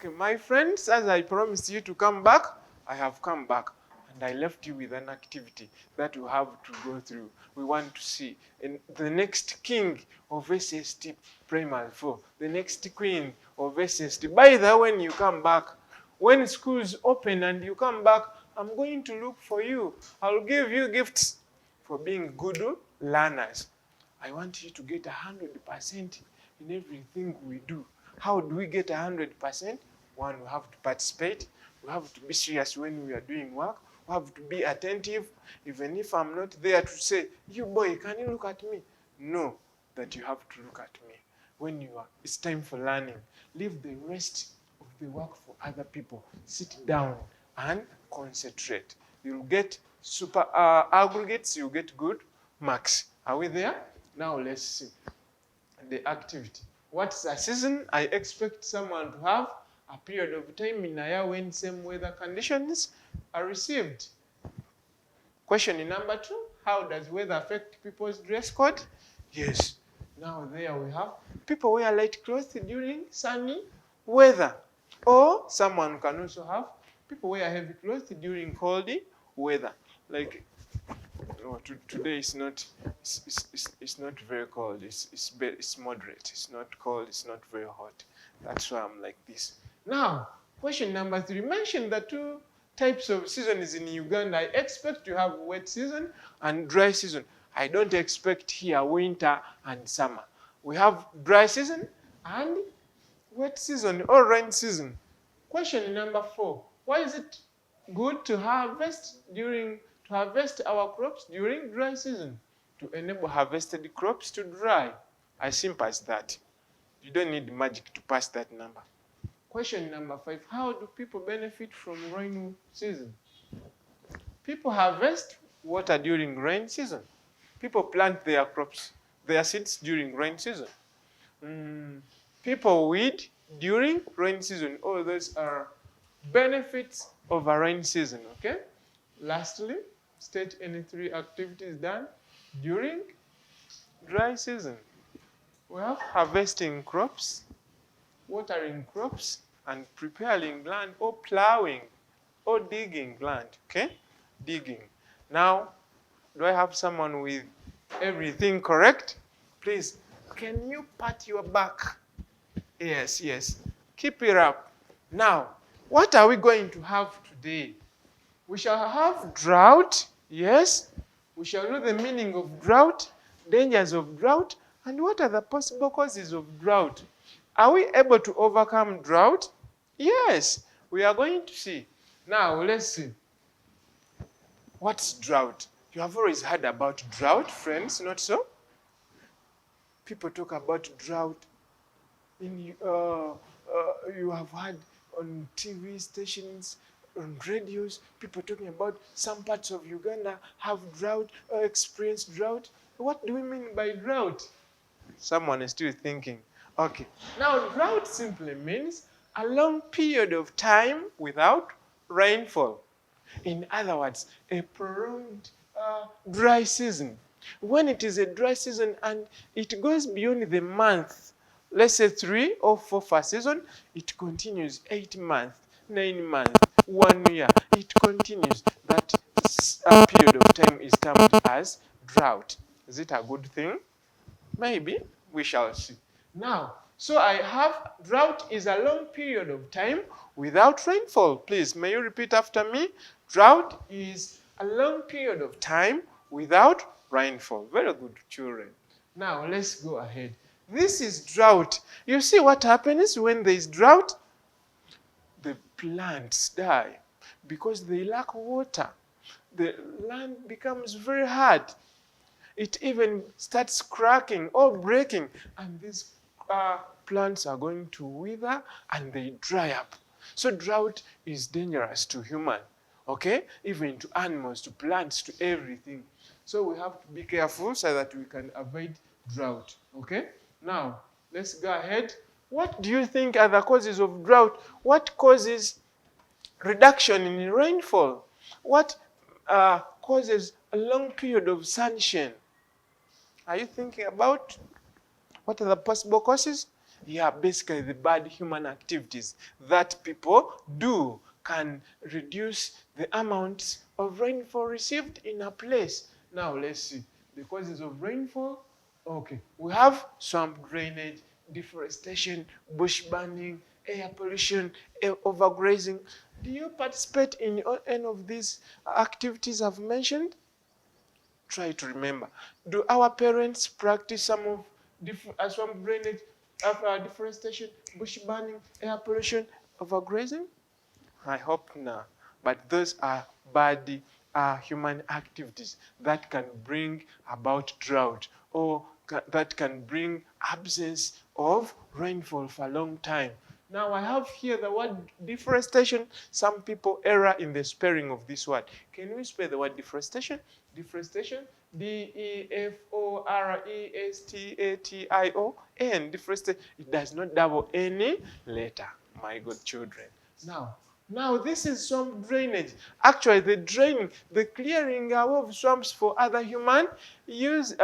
Okay, my friends, as I promised you to come back, I have come back. And I left you with an activity that we have to go through. We want to see the next king of SST Primary 4, the next queen of SST. By the way, when you come back, when schools open and you come back, I'm going to look for you. I'll give you gifts for being good learners. I want you to get 100% in everything we do. How do we get 100%? One, we have to participate. We have to be serious when we are doing work. We have to be attentive. Even if I'm not there to say, you boy, can you look at me? No, that you have to look at me. When it's time for learning, leave the rest of the work for other people. Sit down and concentrate. You'll get super aggregates, you'll get good marks. Are we there? Now let's see the activity. What's a season? I expect someone to have a period of time in a year when same weather conditions are received. Question number 2, how does weather affect people's dress code? Yes. Now there we have people wear light clothes during sunny weather. Or someone can also have people wear heavy clothes during cold weather. Like today it's not very cold. It's moderate. It's not cold. It's not very hot. That's why I'm like this. Now, question number 3. Mention the 2 types of seasons in Uganda. I expect to have wet season and dry season. I don't expect here winter and summer. We have dry season and wet season or rain season. Question number 4. Why is it good to harvest our crops during dry season? To enable harvested crops to dry. As simple as that. You don't need magic to pass that number. Question number 5. How do people benefit from rain season? People harvest water during rain season. People plant their crops, their seeds during rain season. People weed during rain season. All those are benefits of a rain season, okay? Lastly, state any 3 activities done during dry season. We have harvesting crops, watering crops, and preparing land or plowing or digging land, okay? Digging. Now, do I have someone with everything correct? Please, can you pat your back? Yes, yes. Keep it up. Now, what are we going to have today? We shall have drought, yes. We shall know the meaning of drought, dangers of drought, and what are the possible causes of drought. Are we able to overcome drought? Yes, we are going to see. Now, let's see. What's drought? You have always heard about drought, friends, not so? People talk about drought. You have heard on TV stations, on radios, people talking about some parts of Uganda have drought or experience drought. What do we mean by drought? Someone is still thinking. Okay. Now, drought simply means a long period of time without rainfall. In other words, a prolonged dry season. When it is a dry season and it goes beyond the month, let's say 3 or 4 first season, it continues 8 months, 9 months, 1 year. It continues. That period of time is termed as drought. Is it a good thing? Maybe. We shall see. Now, so I have drought is a long period of time without rainfall. Please, may you repeat after me? Drought is a long period of time without rainfall. Very good, children. Now, let's go ahead. This is drought. You see what happens when there is drought? The plants die because they lack water. The land becomes very hard. It even starts cracking or breaking, and these plants are going to wither and they dry up. So drought is dangerous to humans, okay? Even to animals, to plants, to everything. So we have to be careful so that we can avoid drought, okay? Now, let's go ahead. What do you think are the causes of drought? What causes reduction in rainfall? What causes a long period of sunshine? Are you thinking about what are the possible causes? Yeah, basically the bad human activities that people do can reduce the amount of rainfall received in a place. Now let's see the causes of rainfall. Okay, we have swamp drainage, deforestation, bush burning, air pollution, air overgrazing. Do you participate in any of these activities I've mentioned? Try to remember. Do our parents practice some of swamp drainage, deforestation, bush burning, air pollution, overgrazing? I hope not. But those are bad human activities that can bring about drought, or that can bring absence of rainfall for a long time. Now I have here the word deforestation. Some people err in the spelling of this word. Can we spell the word deforestation? Deforestation, D-E-F-O-R-E-S-T-A-T-I-O-N. Deforestation. It does not double any letter, my good children. Now this is swamp drainage. Actually, the clearing of swamps for other human uses.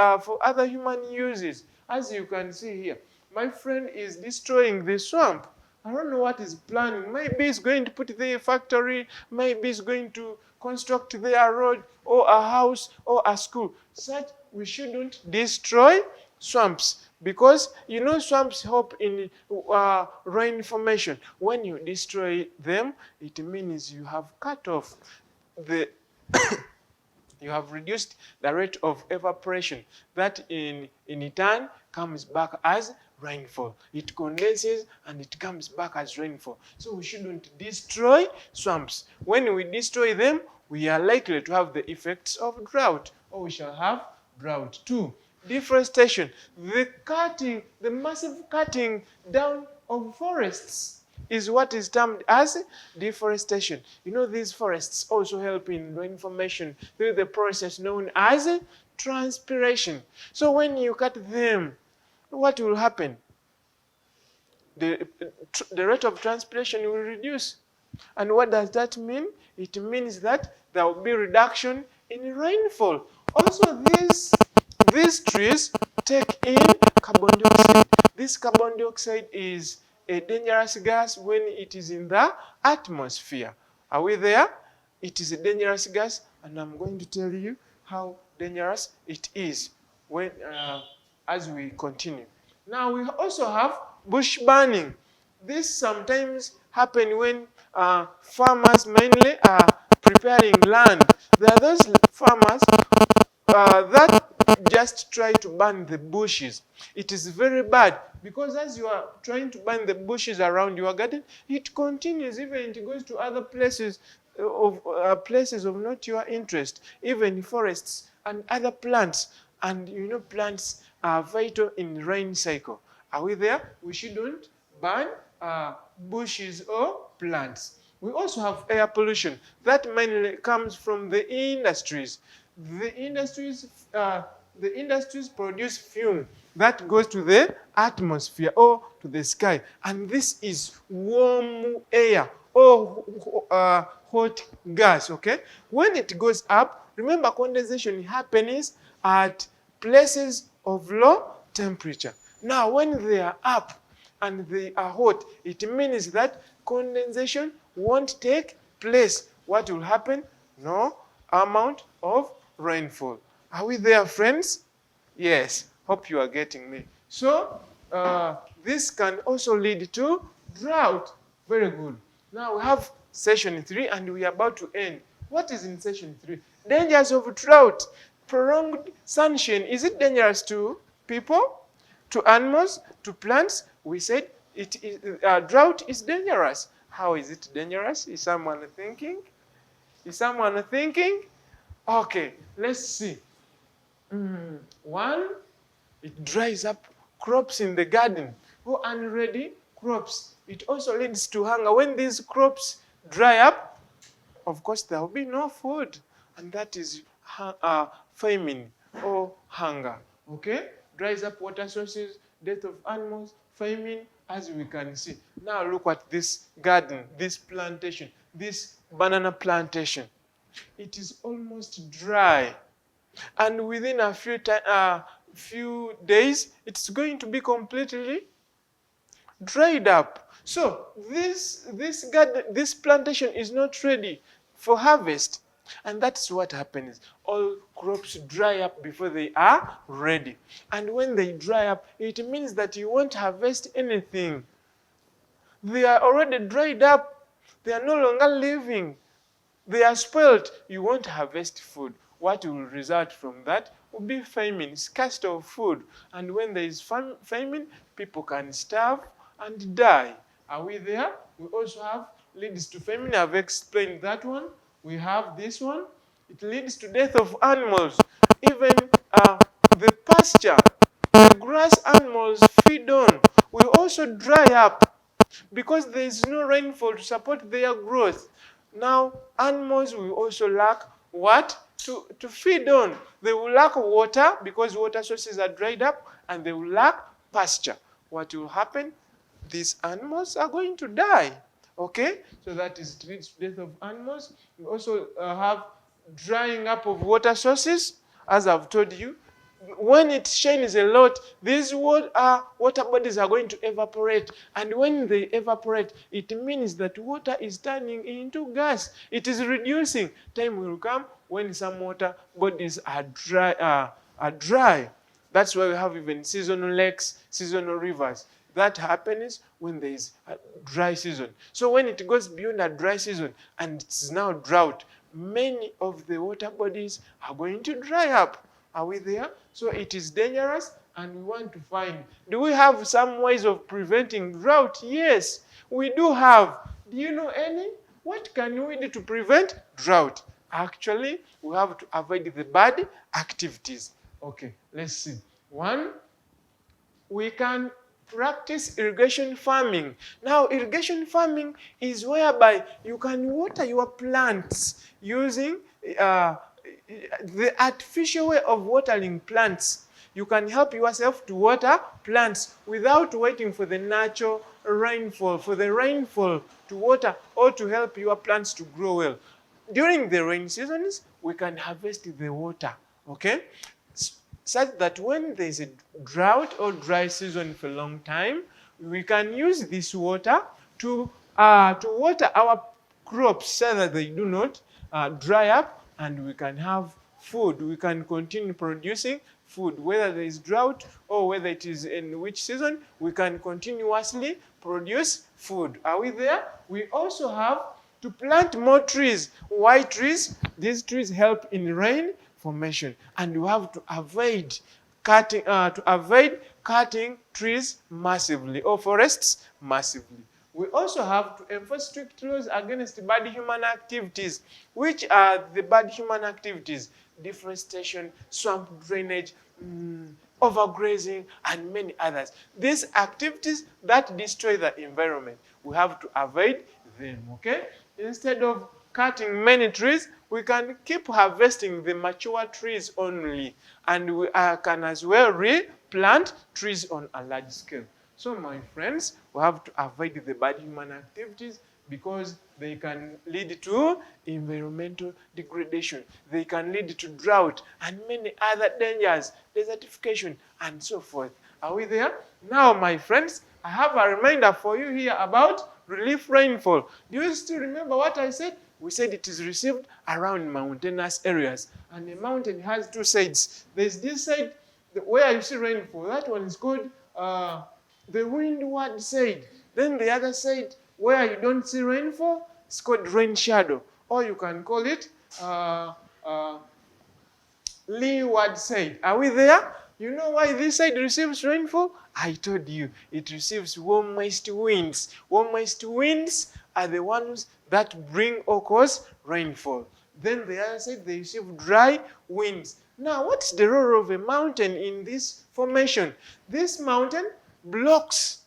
As you can see here, my friend is destroying the swamp. I don't know what he's planning. Maybe he's going to put there a factory. Maybe he's going to construct there a road or a house or a school. Such we shouldn't destroy swamps, because you know swamps help in rain formation. When you destroy them, it means you have cut off the you have reduced the rate of evaporation that in turn comes back as rainfall. It condenses and it comes back as rainfall. So we shouldn't destroy swamps. When we destroy them, we are likely to have the effects of drought, or we shall have drought too. Deforestation, the massive cutting down of forests is what is termed as deforestation. You know, these forests also help in rain formation through the process known as transpiration. So when you cut them, what will happen? The rate of transpiration will reduce. And what does that mean? It means that there will be reduction in rainfall. Also, these trees take in carbon dioxide. This carbon dioxide is a dangerous gas when it is in the atmosphere. Are we there? It is a dangerous gas, and I'm going to tell you how dangerous it is when as we continue. Now we also have bush burning. This sometimes happens when farmers mainly are preparing land. There are those farmers that just try to burn the bushes. It is very bad, because as you are trying to burn the bushes around your garden, it continues, even it goes to other places of not your interest, even forests and other plants. And you know, plants are vital in rain cycle. Are we there? We shouldn't burn bushes or plants. We also have air pollution that mainly comes from the industries. The industries produce fume that goes to the atmosphere or to the sky, and this is warm air or hot gas. Okay, when it goes up, remember condensation happens at places of low temperature. Now, when they are up and they are hot, it means that condensation won't take place. What will happen? No amount of rainfall. Are we there, friends? Yes. Hope you are getting me. So, this can also lead to drought. Very good. Now we have session 3 and we are about to end. What is in session 3? Dangers of drought. Prolonged sunshine. Is it dangerous to people, to animals, to plants? We said drought is dangerous. How is it dangerous? Is someone thinking? Is someone thinking? Okay, let's see. One, it dries up crops in the garden or unready crops. It also leads to hunger. When these crops dry up, of course, there will be no food, and that is famine or hunger. Okay? Dries up water sources, death of animals, famine, as we can see. Now look at this garden, this plantation, this banana plantation. It is almost dry, and within a few days, it's going to be completely dried up. So this plantation is not ready for harvest. And that's what happens. All crops dry up before they are ready. And when they dry up, it means that you won't harvest anything. They are already dried up. They are no longer living. They are spoiled. You won't harvest food. What will result from that will be famine, scarcity of food. And when there is famine, people can starve and die. Are we there? We also have leads to famine. I've explained that one. We have this one. It leads to death of animals. Even the pasture, the grass animals feed on will also dry up because there is no rainfall to support their growth. Now, animals will also lack what? To feed on. They will lack water because water sources are dried up, and they will lack pasture. What will happen? These animals are going to die. Okay? So that is death of animals. We also have drying up of water sources, as I've told you. When it shines a lot, these water bodies are going to evaporate. And when they evaporate, it means that water is turning into gas. It is reducing. Time will come when some water bodies are dry. That's why we have even seasonal lakes, seasonal rivers. That happens when there is a dry season. So when it goes beyond a dry season and it's now drought, many of the water bodies are going to dry up. Are we there? So it is dangerous, and we want to find, do we have some ways of preventing drought? Yes, we do have. Do you know any? What can we do to prevent drought? Actually, we have to avoid the bad activities. Okay, let's see. One, we can practice irrigation farming. Now, irrigation farming is whereby you can water your plants using the artificial way of watering plants. You can help yourself to water plants without waiting for the natural rainfall, for the rainfall to water or to help your plants to grow well. During the rain seasons, we can harvest the water, okay? Such that when there is a drought or dry season for a long time, we can use this water to water our crops so that they do not dry up, and we can have food. We can continue producing food, whether there is drought or whether it is in which season, we can continuously produce food. Are we there? We also have to plant more trees. Why trees? These trees help in rain formation, and you have to avoid cutting trees massively or forests massively. We also have to enforce strict laws against bad human activities. Which are the bad human activities? Deforestation, swamp drainage, overgrazing, and many others. These activities that destroy the environment, we have to avoid them, okay? Instead of cutting many trees, we can keep harvesting the mature trees only, and we can as well replant trees on a large scale. So my friends, we have to avoid the bad human activities because they can lead to environmental degradation. They can lead to drought and many other dangers, desertification, and so forth. Are we there? Now, my friends, I have a reminder for you here about relief rainfall. Do you still remember what I said? We said it is received around mountainous areas. And a mountain has two sides. There's this side where you see rainfall. That one is called the windward side. Then the other side where you don't see rainfall, it's called rain shadow. Or you can call it leeward side. Are we there? You know why this side receives rainfall? I told you, it receives warm moist winds. Warm moist winds are the ones that bring or cause rainfall. Then the other side, they receive dry winds. Now, what's the role of a mountain in this formation? This mountain blocks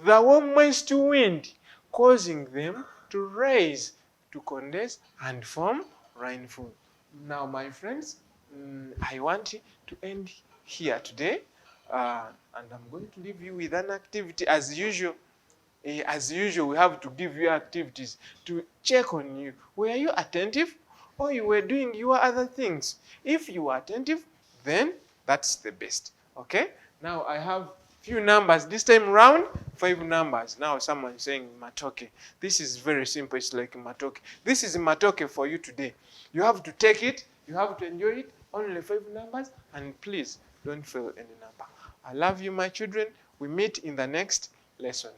the warm moist wind, causing them to rise, to condense, and form rainfall. Now, my friends, I want to end here today, and I'm going to leave you with an activity as usual. As usual, we have to give you activities to check on you. Were you attentive or you were doing your other things? If you were attentive, then that's the best. Okay? Now I have Few numbers. This time round, 5 numbers. Now someone saying matoke. This is very simple. It's like matoke. This is matoke for you today. You have to take it. You have to enjoy it. Only 5 numbers. And please, don't fail any number. I love you, my children. We meet in the next lesson.